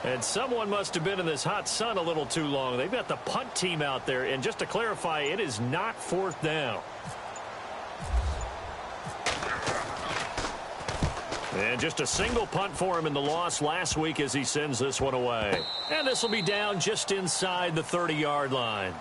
And someone must have been in this hot sun a little too long. They've got the punt team out there. And just to clarify, it is not fourth down. And just a single punt for him in the loss last week as he sends this one away. And this will be down just inside the 30-yard line.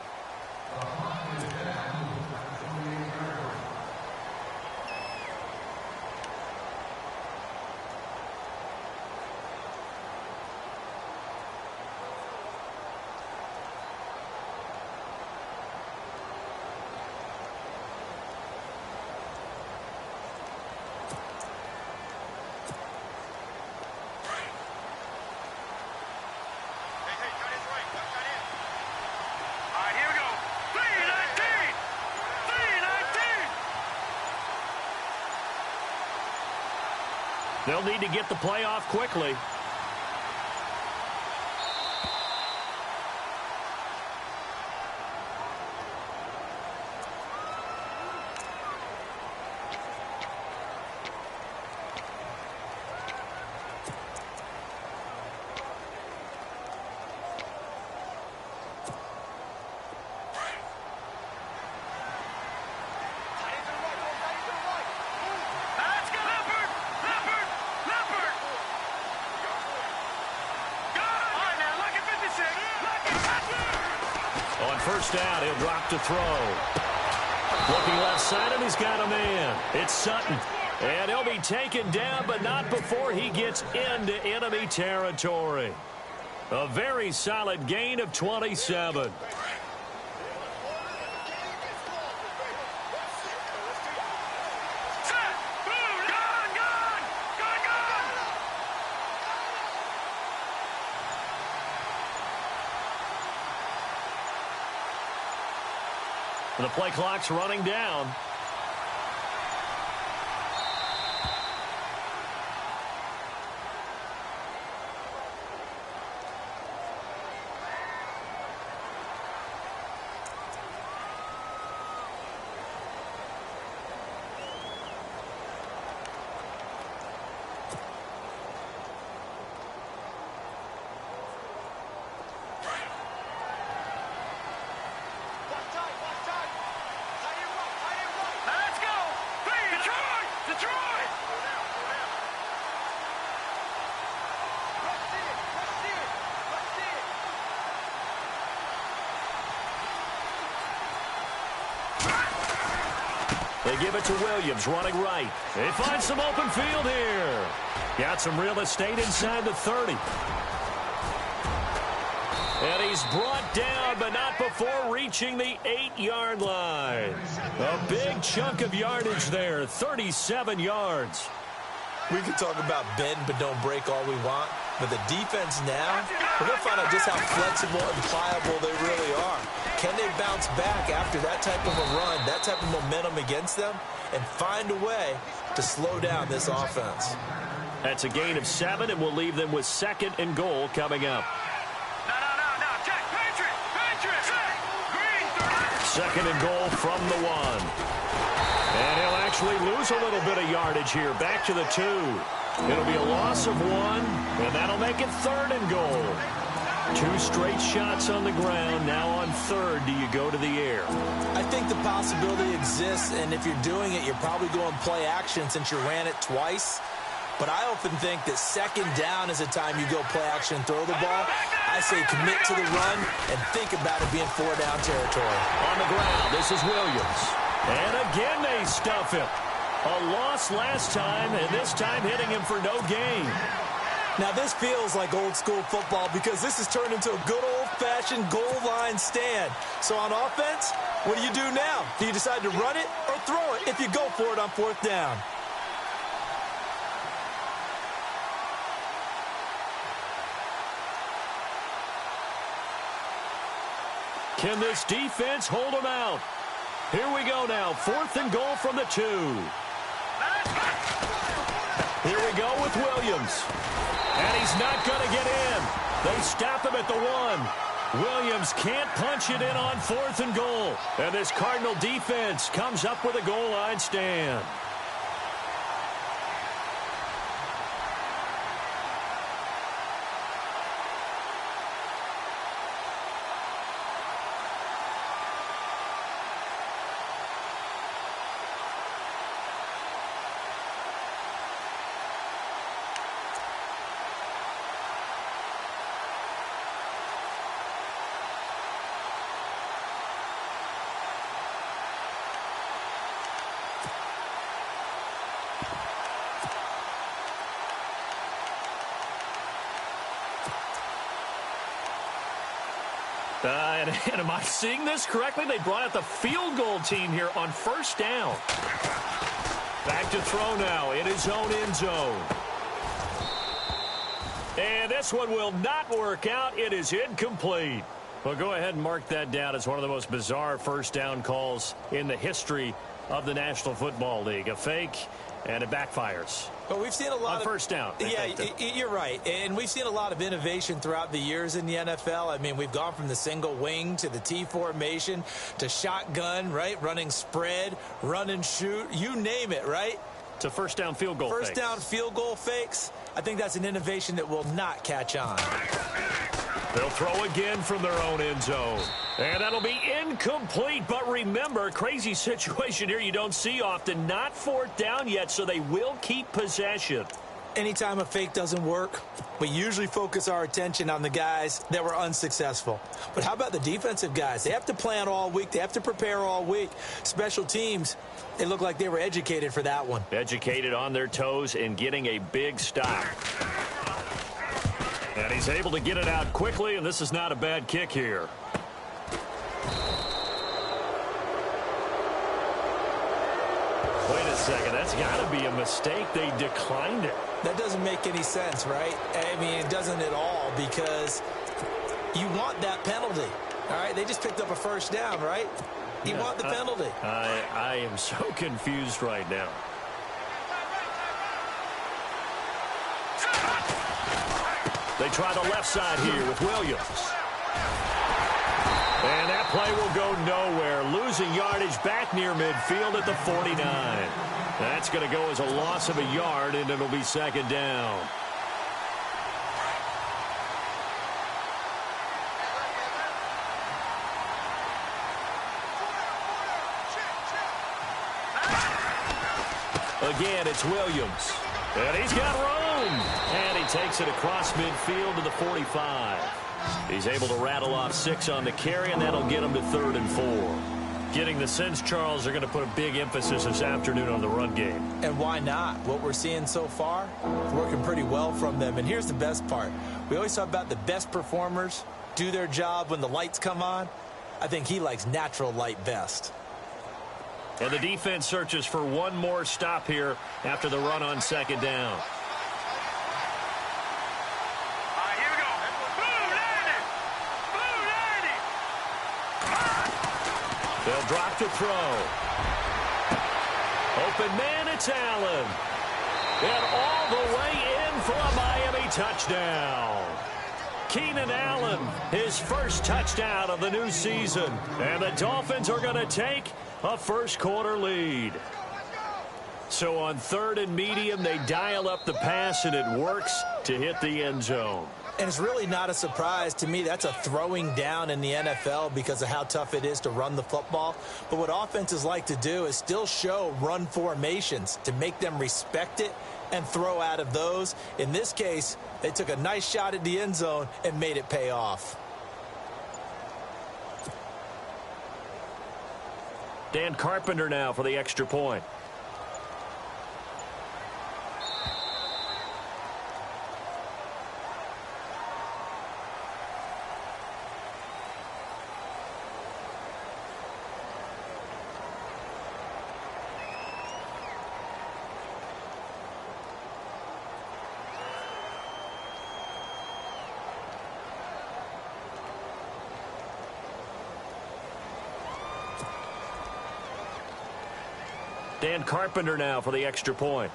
They'll need to get the play off quickly. First down, he'll drop to throw. Looking left side, and he's got a man. It's Sutton. And he'll be taken down, but not before he gets into enemy territory. A very solid gain of 27. The play clock's running down. They give it to Williams, running right. They find some open field here. Got some real estate inside the 30. And he's brought down, but not before reaching the 8-yard line. A big chunk of yardage there, 37 yards. We can talk about bend but don't break all we want, but the defense now, we're going to find out just how flexible and pliable they really are. Can they bounce back after that type of a run, that type of momentum against them, and find a way to slow down this offense? That's a gain of 7, and we'll leave them with 2nd and goal coming up. No, check, Patriot, green, 2nd and goal from the 1. And he'll actually lose a little bit of yardage here, back to the 2. It'll be a loss of 1, and that'll make it 3rd and goal. 2 straight shots on the ground. Now on 3rd, do you go to the air? I think the possibility exists, and if you're doing it, you're probably going play action since you ran it twice. But I often think that 2nd down is a time you go play action and throw the ball. I say commit to the run and think about it being 4-down territory. On the ground, this is Williams. And again they stuff him. A loss last time, and this time hitting him for no gain. Now this feels like old school football because this has turned into a good old-fashioned goal line stand. So on offense, what do you do now? Do you decide to run it or throw it if you go for it on 4th down? Can this defense hold them out? Here we go now. 4th and goal from the 2. Here we go with Williams. And he's not going to get in. They stop him at the 1. Williams can't punch it in on 4th and goal. And this Cardinal defense comes up with a goal line stand. And am I seeing this correctly? They brought out the field goal team here on first down. Back to throw now in his own end zone. And this one will not work out. It is incomplete. Well, go ahead and mark that down as one of the most bizarre first down calls in the history of the National Football League. A fake, and it backfires. But we've seen a lot on first down. Yeah, you're right. And we've seen a lot of innovation throughout the years in the NFL. I mean, we've gone from the single wing to the T formation to shotgun, right? Running spread, run and shoot, you name it, right? To first down field goal fakes. First down field goal fakes. I think that's an innovation that will not catch on. They'll throw again from their own end zone. And that'll be incomplete. But remember, crazy situation here you don't see often. Not fourth down yet, so they will keep possession. Anytime a fake doesn't work, we usually focus our attention on the guys that were unsuccessful. But how about the defensive guys? They have to plan all week. They have to prepare all week. Special teams, they look like they were educated for that one. Educated on their toes and getting a big stop. And he's able to get it out quickly, and this is not a bad kick here. Wait a second, that's got to be a mistake. They declined it. That doesn't make any sense, right? I mean, it doesn't at all, because you want that penalty. All right, they just picked up a first down, right? You want the penalty. I am so confused right now. They try the left side here with Williams. And that play will go nowhere. Losing yardage back near midfield at the 49. That's going to go as a loss of a yard, and it'll be second down. Again, it's Williams. And he's got room. And he takes it across midfield to the 45. He's able to rattle off 6 on the carry, and that'll get him to 3rd and 4. Getting the sense, Charles, they're going to put a big emphasis this afternoon on the run game. And why not? What we're seeing so far is working pretty well from them. And here's the best part. We always talk about the best performers do their job when the lights come on. I think he likes natural light best. And the defense searches for one more stop here after the run on second down. Here we go. Boom, landed. Boom, landed. They'll drop to throw. Open man, it's Allen. And all the way in for a Miami touchdown. Keenan Allen, his first touchdown of the new season. And the Dolphins are going to take a first-quarter lead. So on 3rd and medium, they dial up the pass, and it works to hit the end zone. And it's really not a surprise to me. That's a throwing down in the NFL because of how tough it is to run the football. But what offenses like to do is still show run formations to make them respect it and throw out of those. In this case, they took a nice shot at the end zone and made it pay off. Dan Carpenter now for the extra point. Dan Carpenter now for the extra point.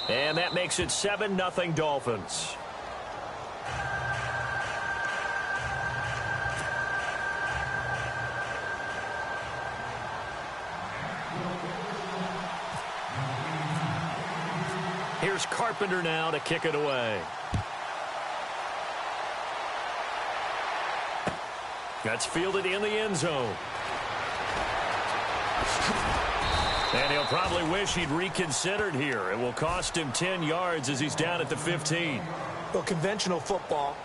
And that makes it 7-0 Dolphins. Here's Carpenter now to kick it away. That's fielded in the end zone. And he'll probably wish he'd reconsidered here. It will cost him 10 yards as he's down at the 15. Well, conventional football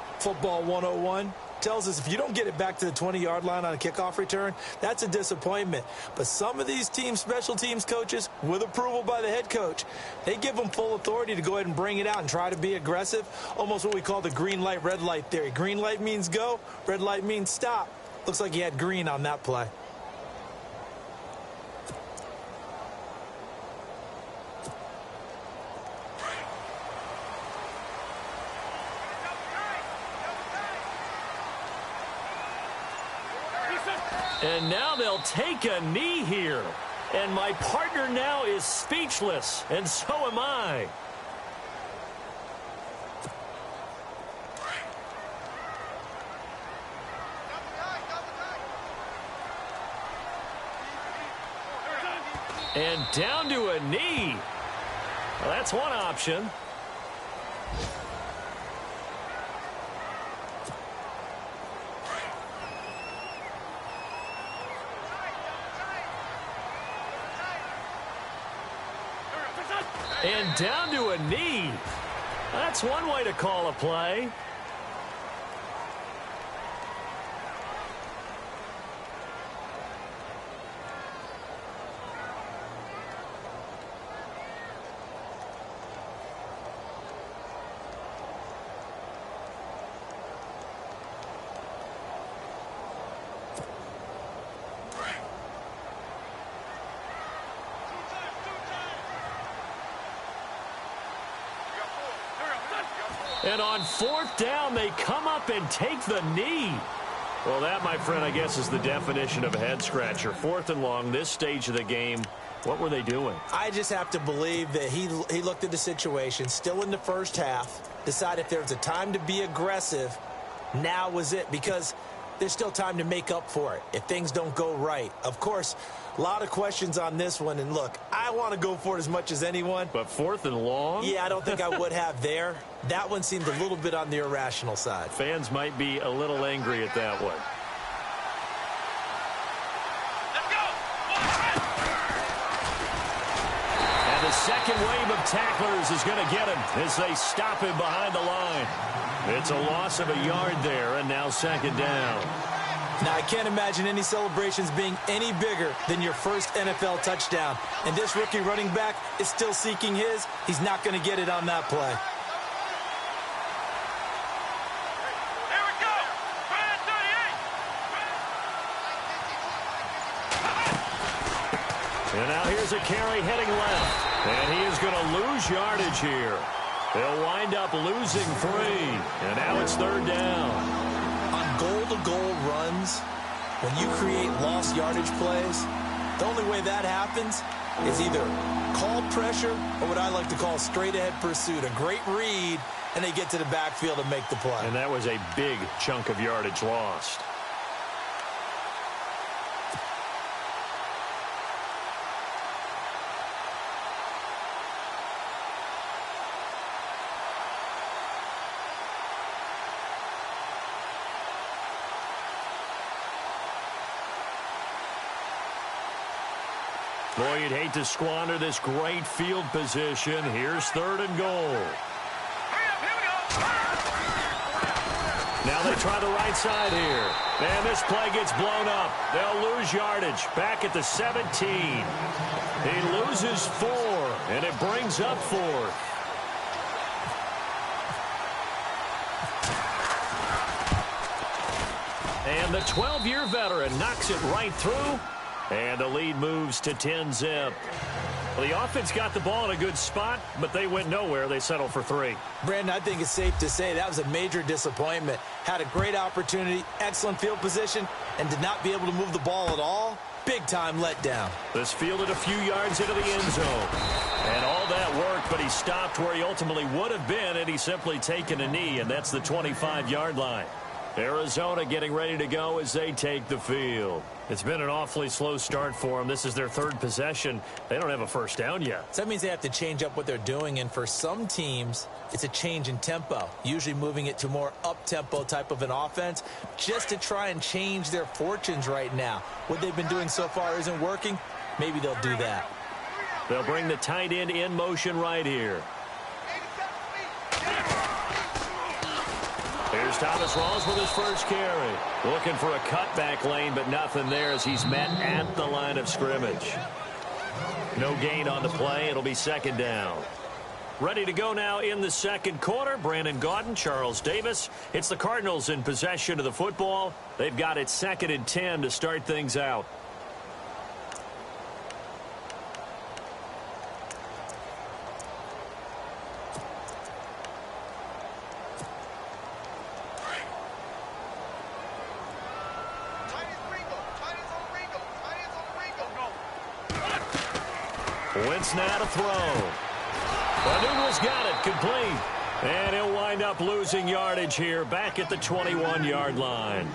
101, tells us if you don't get it back to the 20-yard line on a kickoff return, that's a disappointment. But some of these special teams coaches, with approval by the head coach, they give them full authority to go ahead and bring it out and try to be aggressive, almost what we call the green light, red light theory. Green light means go, red light means stop. Looks like he had green on that play. And now they'll take a knee here. And my partner now is speechless, and so am I. And down to a knee. Well, that's one option. And down to a knee. That's one way to call a play. And on fourth down, they come up and take the knee. Well, that, my friend, I guess is the definition of a head-scratcher. Fourth and long, this stage of the game, what were they doing? I just have to believe that he looked at the situation, still in the first half, decided if there was a time to be aggressive, now was it, because there's still time to make up for it if things don't go right. Of course, a lot of questions on this one, and look, I want to go for it as much as anyone. But fourth and long? Yeah, I don't think I would have there. That one seemed a little bit on the irrational side. Fans might be a little angry at that one. Let's go! And the second wave of tacklers is going to get him as they stop him behind the line. It's a loss of a yard there, and now second down. Now, I can't imagine any celebrations being any bigger than your first NFL touchdown. And this rookie running back is still seeking his. He's not going to get it on that play. Here we go! Right at 38! And now here's a carry heading left. And he is going to lose yardage here. They'll wind up losing 3. And now it's third down. On goal-to-goal runs, when you create lost yardage plays, the only way that happens is either called pressure or what I like to call straight-ahead pursuit. A great read, and they get to the backfield and make the play. And that was a big chunk of yardage lost. Boy, you'd hate to squander this great field position. Here's third and goal. Hurry up, here we go! Now they try the right side here. And this play gets blown up. They'll lose yardage back at the 17. He loses 4, and it brings up 4. And the 12-year veteran knocks it right through. And the lead moves to 10-zip. Well, the offense got the ball in a good spot, but they went nowhere. They settled for 3. Brandon, I think it's safe to say that was a major disappointment. Had a great opportunity, excellent field position, and did not be able to move the ball at all. Big-time letdown. This fielded a few yards into the end zone. And all that worked, but he stopped where he ultimately would have been, and he's simply taken a knee, and that's the 25-yard line. Arizona getting ready to go as they take the field. It's been an awfully slow start for them. This is their third possession. They don't have a first down yet. So that means they have to change up what they're doing, and for some teams, it's a change in tempo, usually moving it to more up-tempo type of an offense just to try and change their fortunes right now. What they've been doing so far isn't working. Maybe they'll do that. They'll bring the tight end in motion right here. Here's Thomas Rawls with his first carry. Looking for a cutback lane, but nothing there as he's met at the line of scrimmage. No gain on the play. It'll be second down. Ready to go now in the second quarter. Brandon Gaudin, Charles Davis. It's the Cardinals in possession of the football. They've got it 2nd and 10 to start things out. Wentz now to throw. Newell's got it, complete. And he'll wind up losing yardage here back at the 21-yard line.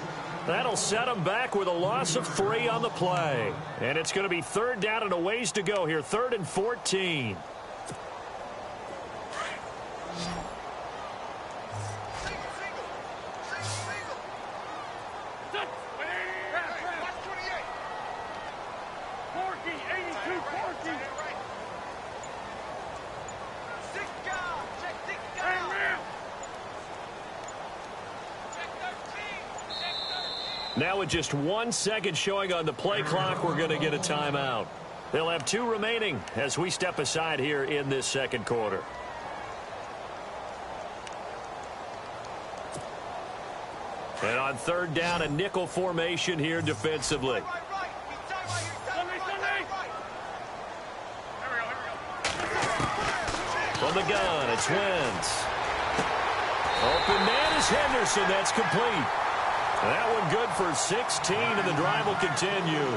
That'll set him back with a loss of 3 on the play. And it's going to be 3rd down and a ways to go here, 3rd and 14. Now with just 1 second showing on the play clock, we're going to get a timeout. They'll have 2 remaining as we step aside here in this second quarter. And on 3rd down, a nickel formation here defensively. From the gun, it's Wentz. Open man is Henderson. That's complete. That one good for 16, and the drive will continue.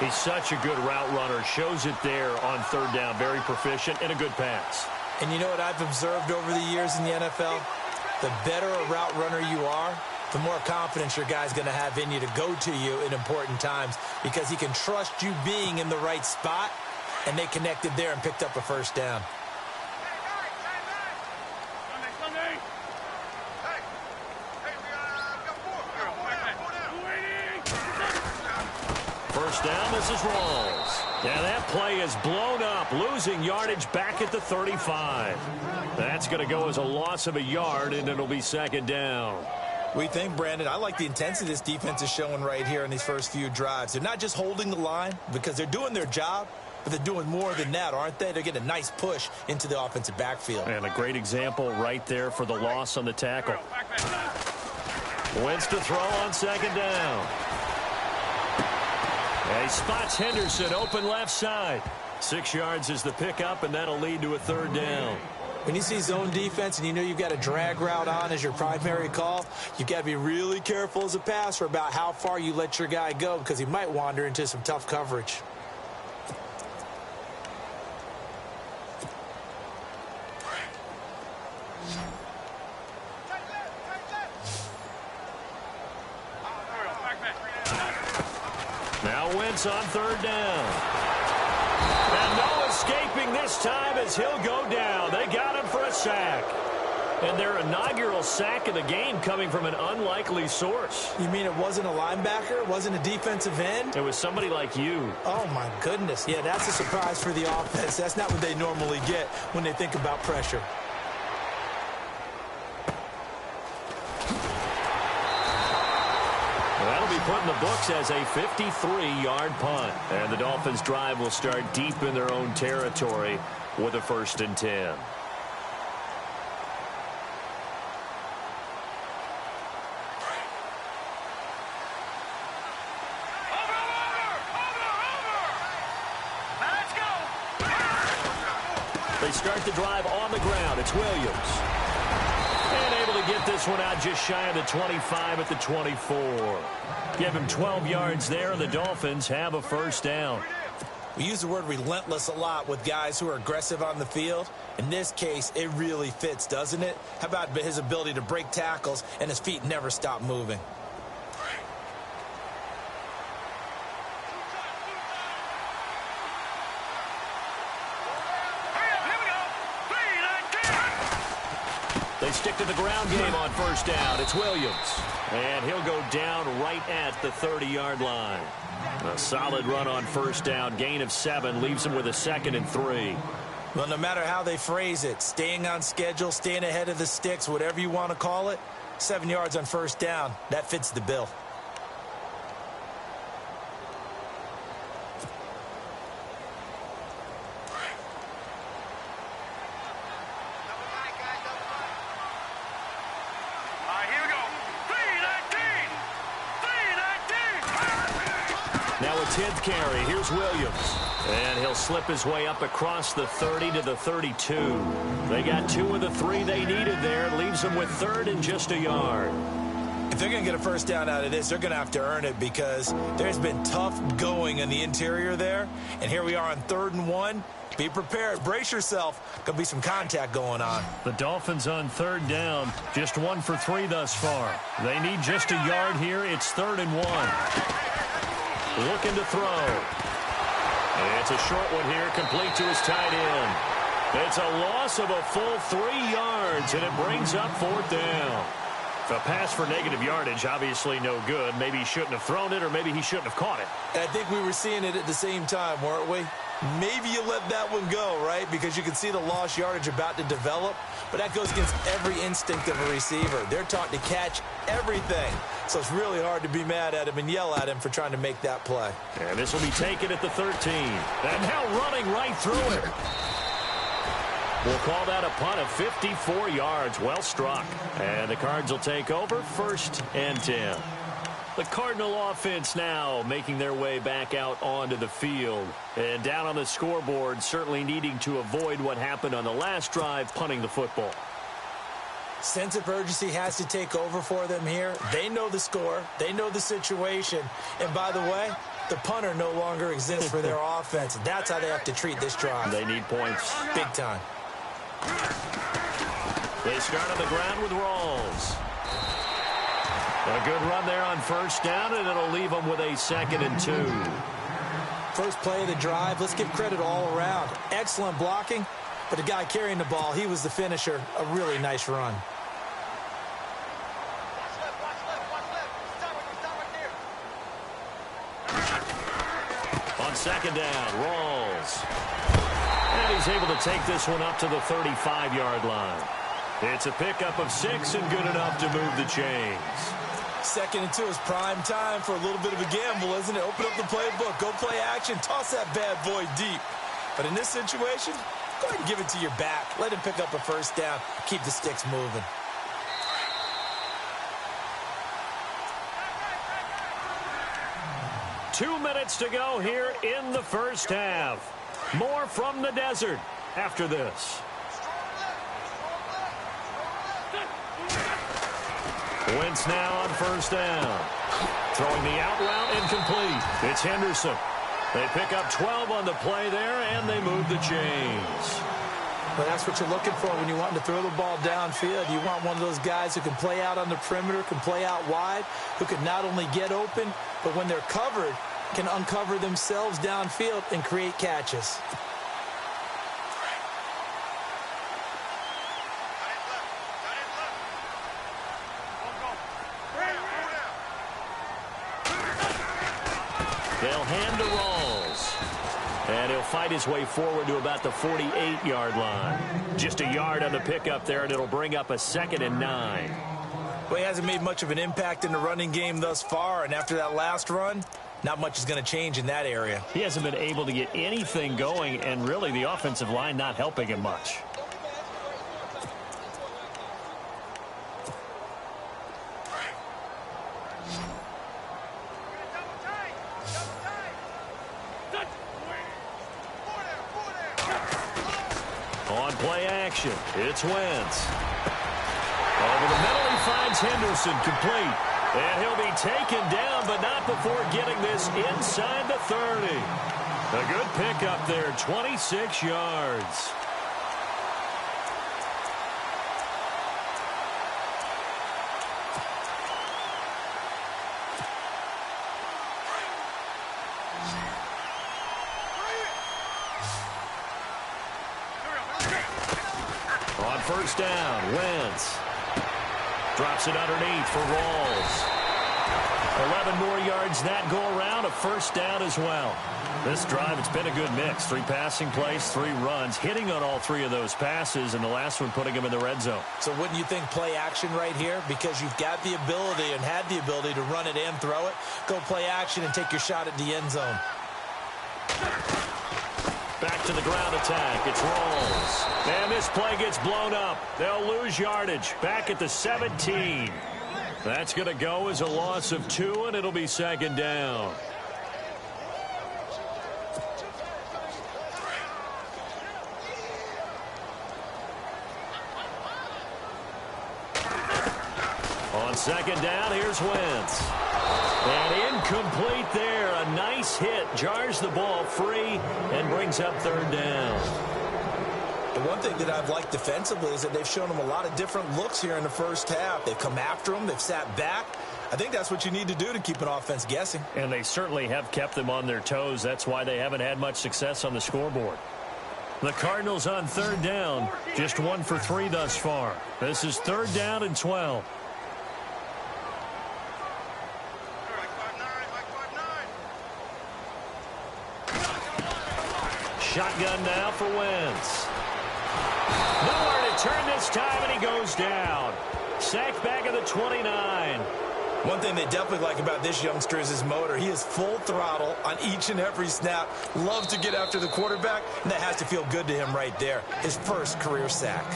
He's such a good route runner. Shows it there on 3rd down. Very proficient and a good pass. And you know what I've observed over the years in the NFL? The better a route runner you are, the more confidence your guy's going to have in you to go to you in important times because he can trust you being in the right spot, and they connected there and picked up a 1st down. First down, this is Rawls. And that play is blown up, losing yardage back at the 35. That's going to go as a loss of a yard, and it'll be 2nd down. We think, Brandon, I like the intensity this defense is showing right here in these first few drives. They're not just holding the line because they're doing their job, but they're doing more than that, aren't they? They're getting a nice push into the offensive backfield. And a great example right there for the loss on the tackle. Wentz to throw on 2nd down. And he spots Henderson open left side. 6 yards is the pickup, and that'll lead to a 3rd down. When you see zone defense and you know you've got a drag route on as your primary call, you've got to be really careful as a passer about how far you let your guy go because he might wander into some tough coverage. Now Wentz on 3rd down. And no escaping this time as he'll go down. They got him for a sack. And their inaugural sack of the game coming from an unlikely source. You mean it wasn't a linebacker? It wasn't a defensive end? It was somebody like you. Oh, my goodness. Yeah, that's a surprise for the offense. That's not what they normally get when they think about pressure. That'll be put in the books as a 53-yard punt. And the Dolphins' drive will start deep in their own territory with a 1st and 10. They start the drive on the ground. It's Williams. And able to get this one out just shy of the 25 at the 24. Give him 12 yards there, and the Dolphins have a 1st down. We use the word relentless a lot with guys who are aggressive on the field. In this case, it really fits, doesn't it? How about his ability to break tackles and his feet never stop moving? They stick to the ground game on 1st down. It's Williams. And he'll go down right at the 30-yard line. A solid run on 1st down. Gain of 7 leaves him with a 2nd and 3. Well, no matter how they phrase it, staying on schedule, staying ahead of the sticks, whatever you want to call it, 7 yards on first down. That fits the bill. Here we go. 319. 319. Now a 10th carry. Here's Williams. And he'll slip his way up across the 30 to the 32. They got 2 of the 3 they needed there. It leaves them with 3rd and just a yard. If they're going to get a first down out of this, they're going to have to earn it because there's been tough going in the interior there. And here we are on 3rd and 1. Be prepared. Brace yourself. Going to be some contact going on. The Dolphins on 3rd down. Just 1 for 3 thus far. They need just a yard here. It's 3rd and 1. Looking to throw. It's a short one here, complete to his tight end. It's a loss of a full 3 yards, and it brings up 4th down. A pass for negative yardage, obviously no good. Maybe he shouldn't have thrown it, or maybe he shouldn't have caught it. I think we were seeing it at the same time, weren't we? Maybe you let that one go, right? Because you can see the lost yardage about to develop. But that goes against every instinct of a receiver. They're taught to catch everything. So it's really hard to be mad at him and yell at him for trying to make that play. And this will be taken at the 13. And now running right through it. We'll call that a punt of 54 yards. Well struck. And the Cards will take over 1st and 10. The Cardinal offense now making their way back out onto the field. And down on the scoreboard, certainly needing to avoid what happened on the last drive, punting the football. Sense of urgency has to take over for them here. They know the score. They know the situation. And by the way, the punter no longer exists for their offense. That's how they have to treat this drive. They need points. Big time. They start on the ground with Rawls. A good run there on 1st down, and it'll leave them with a 2nd and 2. First play of the drive. Let's give credit all around. Excellent blocking, but the guy carrying the ball, he was the finisher. A really nice run. On 2nd down, Rawls. And he's able to take this one up to the 35-yard line. It's a pickup of 6 and good enough to move the chains. 2nd and 2 is prime time for a little bit of a gamble, isn't it? Open up the playbook, go play action, toss that bad boy deep. But in this situation, go ahead and give it to your back. Let him pick up a first down, keep the sticks moving. Two minutes to go here in the first half. More from the desert after this. Wentz now on 1st down. Throwing the out route incomplete. It's Henderson. They pick up 12 on the play there, and they move the chains. Well, that's what you're looking for when you want to throw the ball downfield. You want one of those guys who can play out on the perimeter, can play out wide, who can not only get open, but when they're covered, can uncover themselves downfield and create catches. They'll hand to Rawls. And he'll fight his way forward to about the 48-yard line. Just a yard on the pickup there, and it'll bring up a 2nd and 9. Well, he hasn't made much of an impact in the running game thus far, and after that last run, not much is going to change in that area. He hasn't been able to get anything going, and really the offensive line not helping him much. On play action, it's Wentz. Over the middle, he finds Henderson complete. And he'll be taken down, but not before getting this inside the 30. A good pickup there, 26 yards. On 1st down, Wentz drops it underneath for Rawls. 11 more yards that go around, a 1st down as well. This drive, it's been a good mix. 3 passing plays, 3 runs, hitting on all 3 of those passes, and the last one putting him in the red zone. So wouldn't you think play action right here? Because you've got the ability and had the ability to run it and throw it. Go play action and take your shot at the end zone. Back to the ground attack. It's rolls. And this play gets blown up. They'll lose yardage. Back at the 17. That's going to go as a loss of 2, and it'll be second down. On second down, here's Wentz. And incomplete there. A nice hit. Jars the ball free and brings up third down. The one thing that I've liked defensively is that they've shown them a lot of different looks here in the first half. They've come after them. They've sat back. I think that's what you need to do to keep an offense guessing. And they certainly have kept them on their toes. That's why they haven't had much success on the scoreboard. The Cardinals on third down, just 1 for 3 thus far. This is third down and 12. Shotgun now for Wentz. Nowhere to turn this time, and he goes down. Sacked back at the 29. One thing they definitely like about this youngster is his motor. He is full throttle on each and every snap. Loves to get after the quarterback, and that has to feel good to him right there. His first career sack.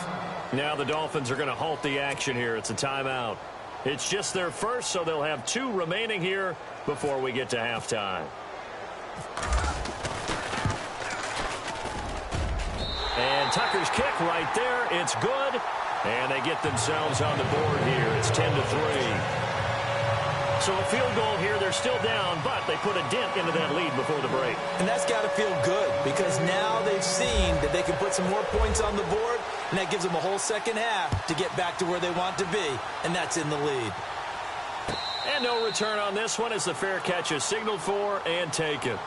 Now the Dolphins are going to halt the action here. It's a timeout. It's just their first, so they'll have 2 remaining here before we get to halftime. And Tucker's kick right there. It's good. And they get themselves on the board here. It's 10-3. So a field goal here. They're still down, but they put a dent into that lead before the break. And that's got to feel good because now they've seen that they can put some more points on the board, and that gives them a whole second half to get back to where they want to be, and that's in the lead. And no return on this one as the fair catch is signaled for and taken.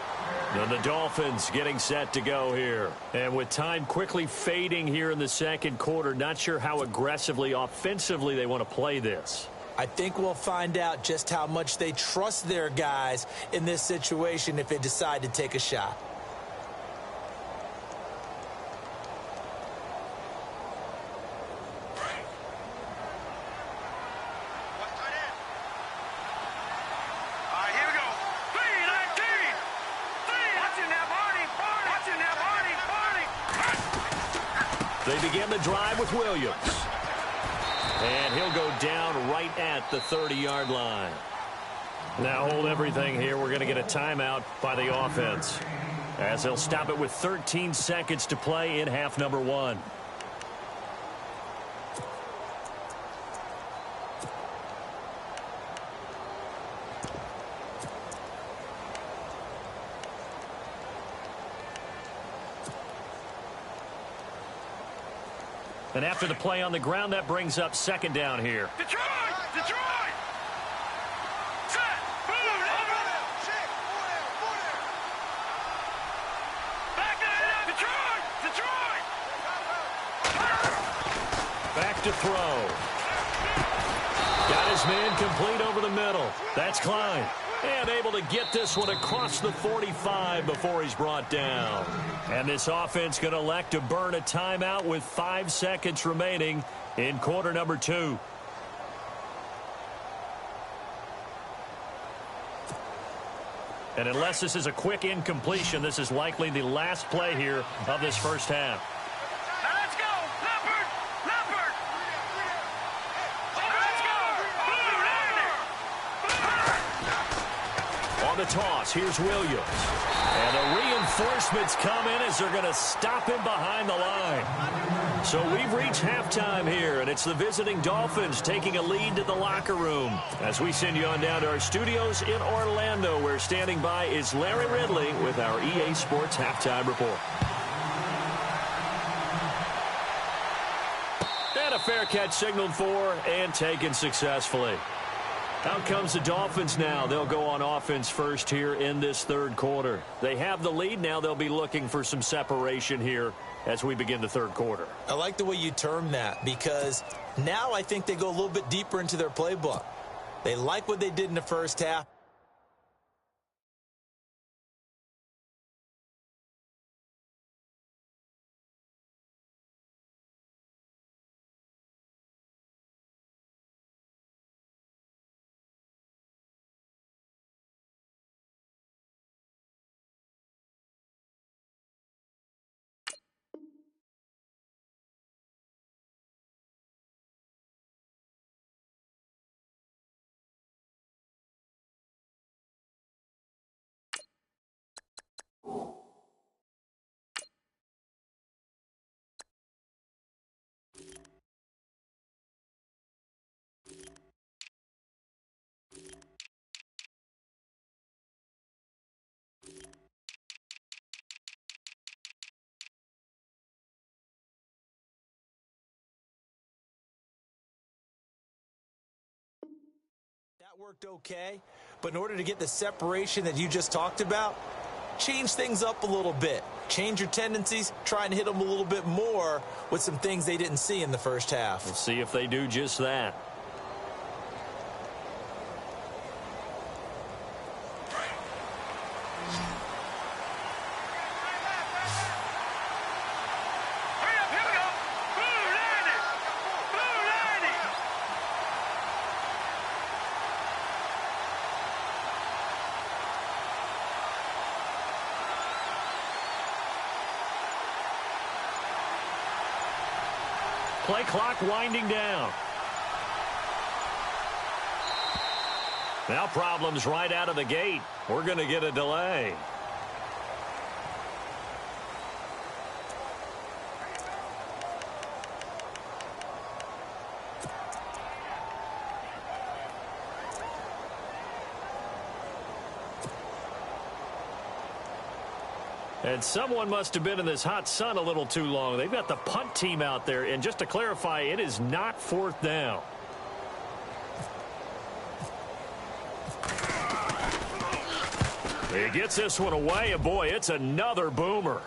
And the Dolphins getting set to go here. And with time quickly fading here in the second quarter, not sure how aggressively, offensively they want to play this. I think we'll find out just how much they trust their guys in this situation if they decide to take a shot. They begin the drive with Williams. And he'll go down right at the 30-yard line. Now hold everything here. We're going to get a timeout by the offense, as they'll stop it with 13 seconds to play in half number 1. And after the play on the ground, that brings up second down here. Detroit! Set! Boom! Back there! Detroit! Back to throw. Got his man complete over the middle. That's Klein. And able to get this one across the 45 before he's brought down. And this offense going to elect to burn a timeout with 5 seconds remaining in quarter number 2. And unless this is a quick incompletion, this is likely the last play here of this first half. Now let's go! Leopard! Let's go! On the toss, here's Williams. And the reinforcements come in as they're going to stop him behind the line. So we've reached halftime here, and it's the visiting Dolphins taking a lead to the locker room. As we send you on down to our studios in Orlando, where standing by is Larry Ridley with our EA Sports Halftime Report. And a fair catch signaled for and taken successfully. Out comes the Dolphins now. They'll go on offense first here in this third quarter. They have the lead now. They'll be looking for some separation here as we begin the third quarter. I like the way you term that because now I think they go a little bit deeper into their playbook. They like what they did in the first half. worked okay, but in order to get the separation that you just talked about, change things up a little bit. Change your tendencies, try and hit them a little bit more with some things they didn't see in the first half. We'll see if they do just that. Play clock winding down. Now problems right out of the gate. We're going to get a delay. And someone must have been in this hot sun a little too long. They've got the punt team out there. And just to clarify, it is not fourth down. He gets this one away, and boy, it's another boomer.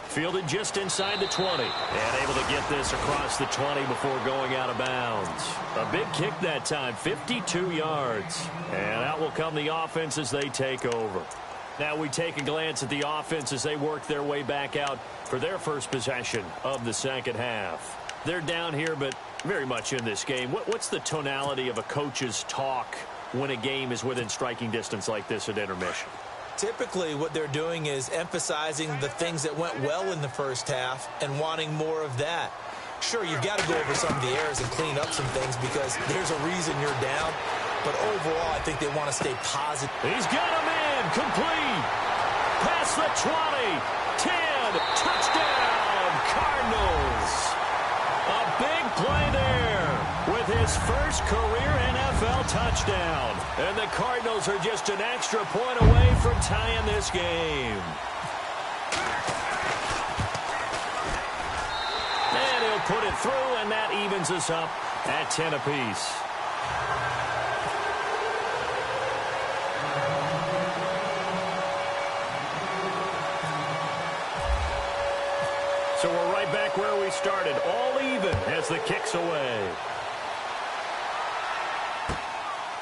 Fielded just inside the 20. And able to get this across the 20 before going out of bounds. A big kick that time, 52 yards. And out will come the offense as they take over. Now we take a glance at the offense as they work their way back out for their first possession of the second half. They're down here, but very much in this game. What's the tonality of a coach's talk when a game is within striking distance like this at intermission? Typically, what they're doing is emphasizing the things that went well in the first half and wanting more of that. Sure, you've got to go over some of the errors and clean up some things because there's a reason you're down. But overall, I think they want to stay positive. He's got him in. Complete. Past the 20. 10. Touchdown. Cardinals. A big play there with his first career NFL touchdown. And the Cardinals are just an extra point away from tying this game. And he'll put it through, and that evens us up at 10 apiece. So we're right back where we started, all even as the kick's away.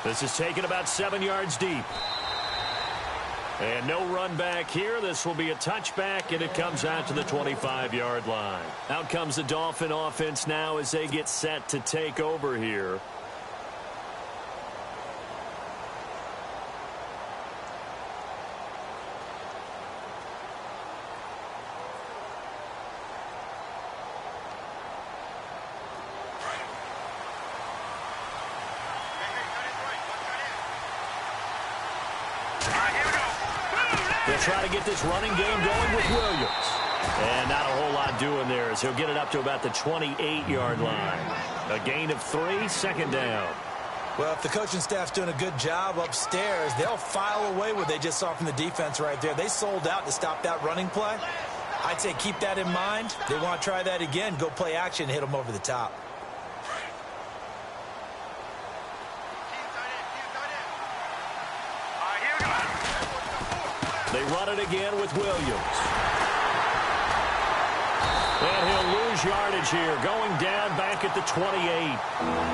This is taken about 7 yards deep. And no run back here. This will be a touchback, and it comes out to the 25-yard line. Out comes the Dolphin offense now as they get set to take over here. They'll try to get this running game going with Williams. And not a whole lot doing there as he'll get it up to about the 28-yard line. A gain of 3, second down. Well, if the coaching staff's doing a good job upstairs, they'll file away what they just saw from the defense right there. They sold out to stop that running play. I'd say keep that in mind. They want to try that again. Go play action, hit them over the top. They run it again with Williams. And he'll lose yardage here, going down back at the 28.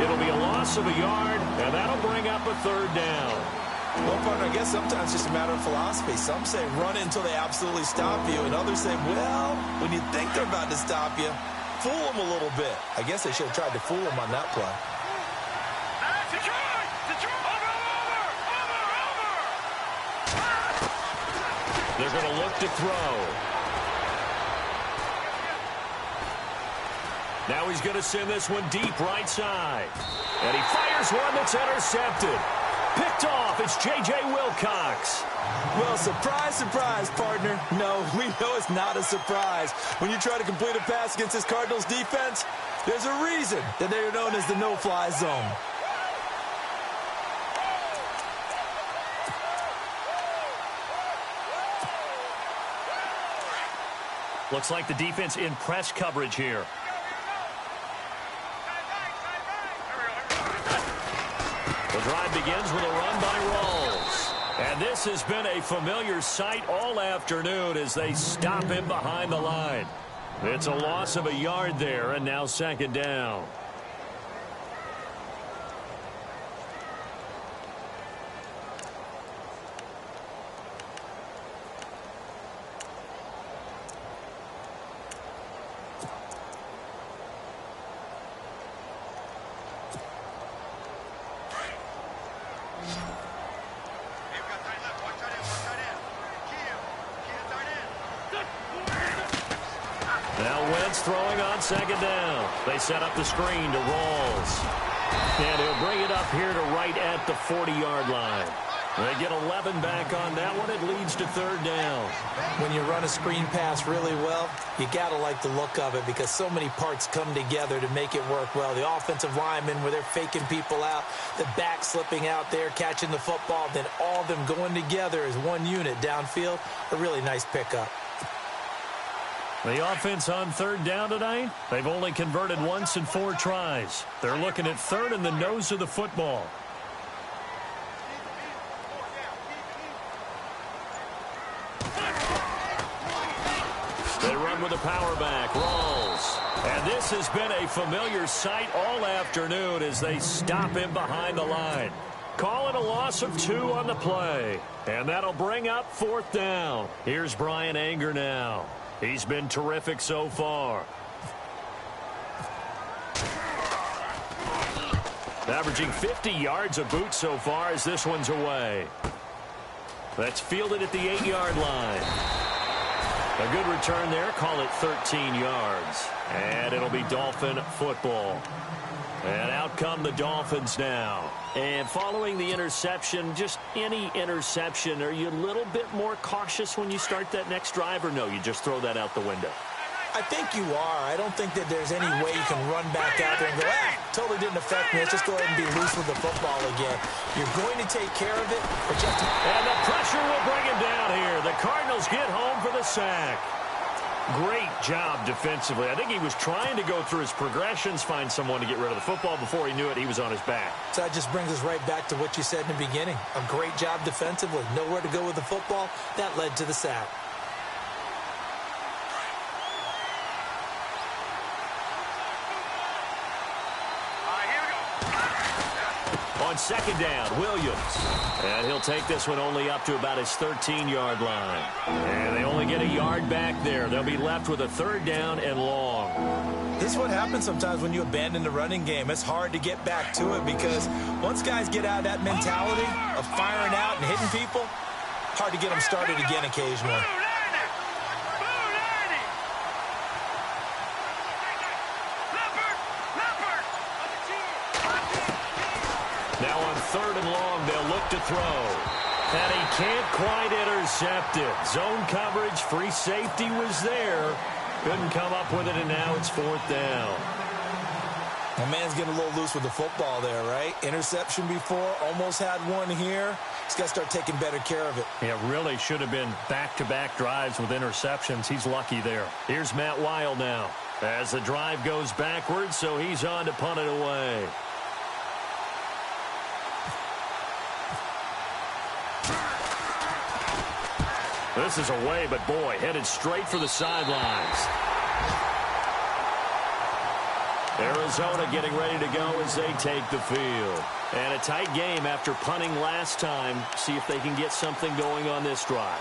It'll be a loss of a yard, and that'll bring up a third down. Well, partner, I guess sometimes it's just a matter of philosophy. Some say run it until they absolutely stop you, and others say, well, when you think they're about to stop you, fool them a little bit. I guess they should have tried to fool them on that play. They're going to look to throw. Now he's going to send this one deep right side. And he fires one that's intercepted. Picked off. It's J.J. Wilcox. Well, surprise, surprise, partner. No, we know it's not a surprise. When you try to complete a pass against this Cardinals defense, there's a reason that they're known as the no-fly zone. Looks like the defense in press coverage here. The drive begins with a run by Rawls. And this has been a familiar sight all afternoon as they stop him behind the line. It's a loss of a yard there, and now second down. Throwing on second down. They set up the screen to Rawls. And he'll bring it up here to right at the 40-yard line. They get 11 back on that one. It leads to third down. When you run a screen pass really well, you got to like the look of it because so many parts come together to make it work well. The offensive linemen where they're faking people out, the back slipping out there, catching the football, then all of them going together as one unit downfield. A really nice pickup. The offense on third down tonight, they've only converted once in 4 tries. They're looking at third in the nose of the football. They run with a power back, Rawls. And this has been a familiar sight all afternoon as they stop him behind the line. Call it a loss of 2 on the play. And that'll bring up fourth down. Here's Brian Anger now. He's been terrific so far. Averaging 50 yards a boot so far as this one's away. That's fielded at the 8-yard line. A good return there. Call it 13 yards. And it'll be Dolphin football. And out come the Dolphins now. And following the interception, just any interception, are you a little bit more cautious when you start that next drive, or no, you just throw that out the window? I think you are. I don't think that there's any way you can run back out there and go, totally didn't affect me. Let's just go ahead and be loose with the football again. You're going to take care of it, but you have to... And the pressure will bring him down here. The Cardinals get home for the sack. Great job defensively. I think he was trying to go through his progressions, find someone to get rid of the football. Before he knew it, he was on his back. So that just brings us right back to what you said in the beginning. A great job defensively. Nowhere to go with the football. That led to the sack. On second down, Williams. And he'll take this one only up to about his 13-yard line. And they only get a yard back there. They'll be left with a third down and long. This is what happens sometimes when you abandon the running game. It's hard to get back to it because once guys get out of that mentality of firing out and hitting people, hard to get them started again occasionally. Now on third and long, they'll look to throw. And he can't quite intercept it. Zone coverage, free safety was there. Couldn't come up with it, and now it's fourth down. My man's getting a little loose with the football there, right? Interception before, almost had one here. He's got to start taking better care of it. Yeah, really should have been back-to-back drives with interceptions. He's lucky there. Here's Matt Weil now. As the drive goes backwards, so he's on to punt it away. This is away, but boy, headed straight for the sidelines. Arizona getting ready to go as they take the field. And a tight game after punting last time. See if they can get something going on this drive.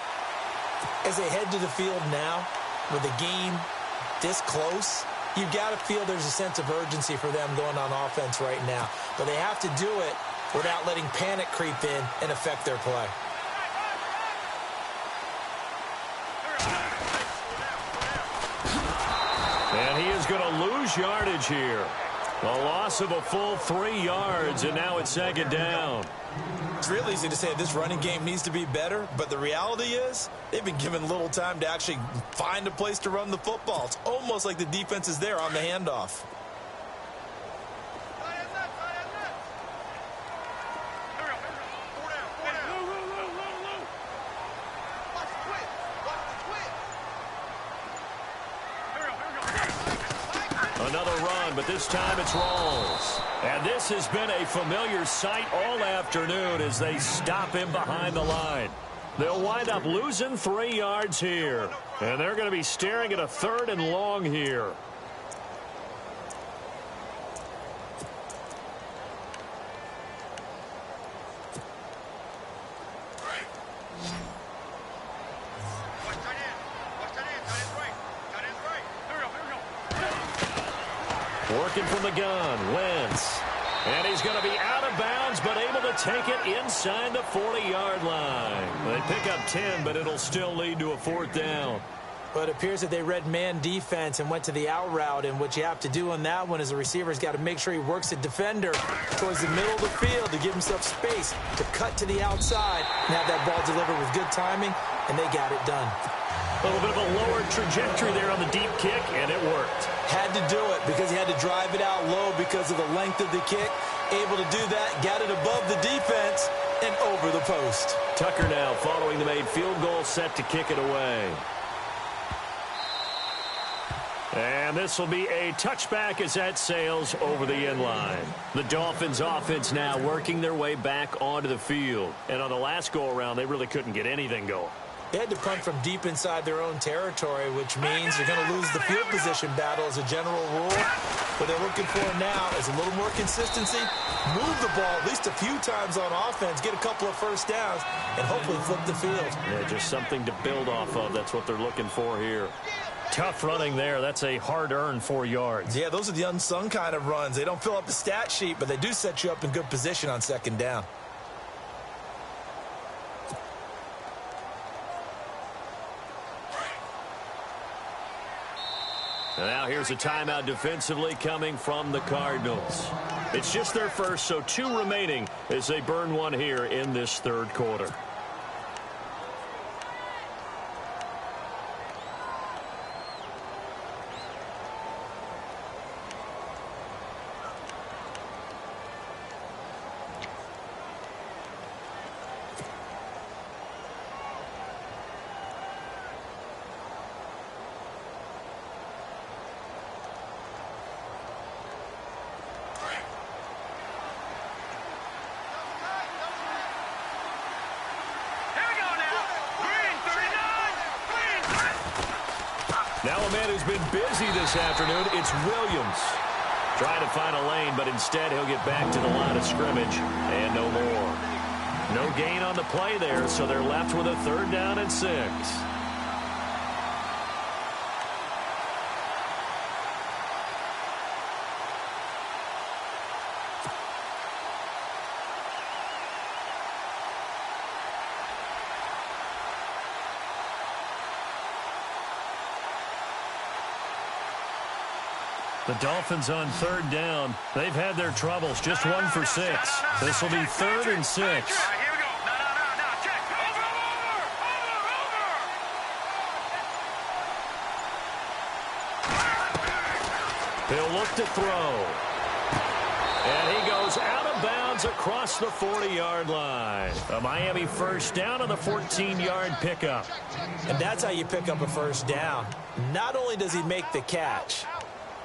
As they head to the field now, with the game this close, you've got to feel there's a sense of urgency for them going on offense right now. But they have to do it without letting panic creep in and affect their play. And he is going to lose yardage here. A loss of a full 3 yards, and now it's second down. It's real easy to say this running game needs to be better, but the reality is they've been given little time to actually find a place to run the football. It's almost like the defense is there on the handoff. Another run, but this time it's Rawls. And this has been a familiar sight all afternoon as they stop him behind the line. They'll wind up losing 3 yards here. And they're going to be staring at a 3rd and long here. Working from the gun, Wentz. And he's going to be out of bounds, but able to take it inside the 40-yard line. They pick up 10, but it'll still lead to a 4th down. But it appears that they read man defense and went to the out route, and what you have to do on that one is the receiver's got to make sure he works the defender towards the middle of the field to give himself space to cut to the outside and have that ball delivered with good timing, and they got it done. A little bit of a lower trajectory there on the deep kick, and it worked. Had to do it because he had to drive it out low because of the length of the kick. Able to do that, got it above the defense and over the post. Tucker now following the made field goal, set to kick it away. And this will be a touchback as that sails over the end line. The Dolphins offense now working their way back onto the field. And on the last go-around, they really couldn't get anything going. They had to punt from deep inside their own territory, which means you're going to lose the field position battle as a general rule. What they're looking for now is a little more consistency, move the ball at least a few times on offense, get a couple of first downs, and hopefully flip the field. Yeah, just something to build off of. That's what they're looking for here. Tough running there. That's a hard-earned 4 yards. Yeah, those are the unsung kind of runs. They don't fill up the stat sheet, but they do set you up in good position on 2nd down. Now here's a timeout defensively coming from the Cardinals. It's just their first, so 2 remaining as they burn one here in this 3rd quarter. Now a man who's been busy this afternoon, it's Williams. Trying to find a lane, but instead he'll get back to the line of scrimmage and no more. No gain on the play there, so they're left with a 3rd down and 6. The Dolphins on 3rd down. They've had their troubles. Just 1 for 6. This will be 3rd and 6. All right, here we go. No, check. Over. He'll look to throw. And he goes out of bounds across the 40-yard line. A Miami 1st down on the 14-yard pickup. And that's how you pick up a 1st down. Not only does he make the catch,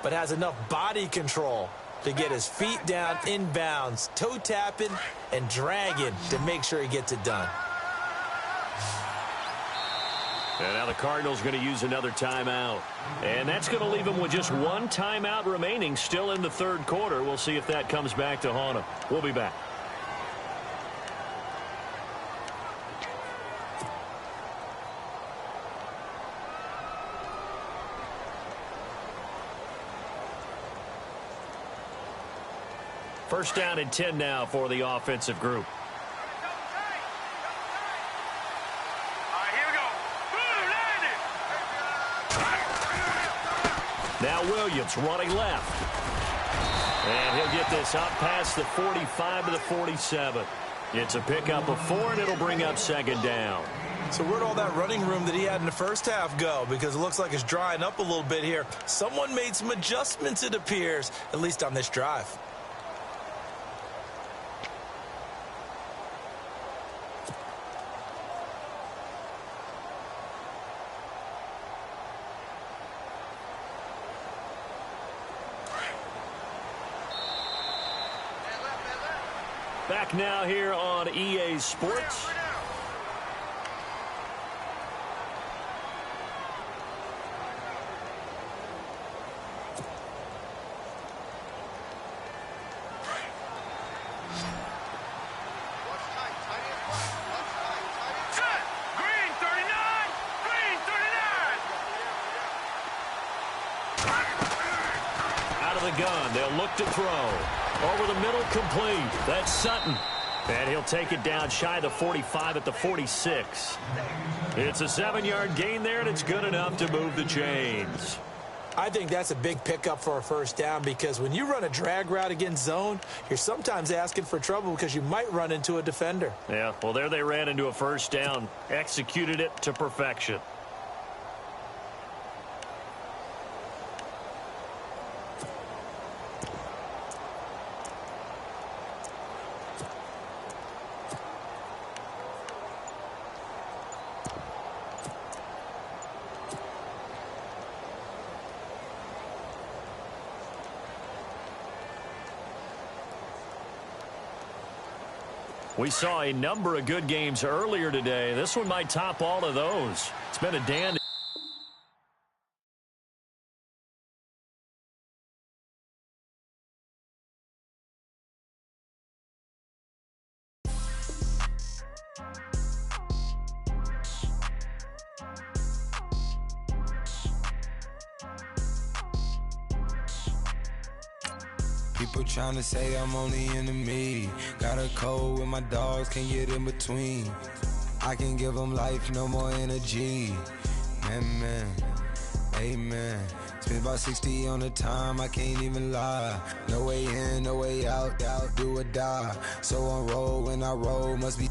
but has enough body control to get his feet down inbounds, toe tapping and dragging to make sure he gets it done. And now the Cardinals are going to use another timeout. And that's going to leave them with just 1 timeout remaining still in the 3rd quarter. We'll see if that comes back to haunt them. We'll be back. First down and 10 now for the offensive group. All right, here we go. Boom, landed. Now Williams running left. And he'll get this up past the 45 to the 47. It's a pickup of 4, and it'll bring up 2nd down. So where'd all that running room that he had in the first half go? Because it looks like it's drying up a little bit here. Someone made some adjustments, it appears, at least on this drive. Back now here on EA Sports. Gun. They'll look to throw. Over the middle, complete. That's Sutton. And he'll take it down shy of the 45 at the 46. It's a 7-yard gain there, and it's good enough to move the chains. I think that's a big pickup for a first down because when you run a drag route against zone, you're sometimes asking for trouble because you might run into a defender. Yeah, well, there they ran into a first down. Executed it to perfection. We saw a number of good games earlier today. This one might top all of those. It's been a dandy. People trying to say I'm on the enemy. Got a code with my dogs, can't get in between. I can give them life, no more energy. Man, amen. Spent about 60 on the time, I can't even lie. No way in, no way out, do or die. So on roll, when I roll, must be.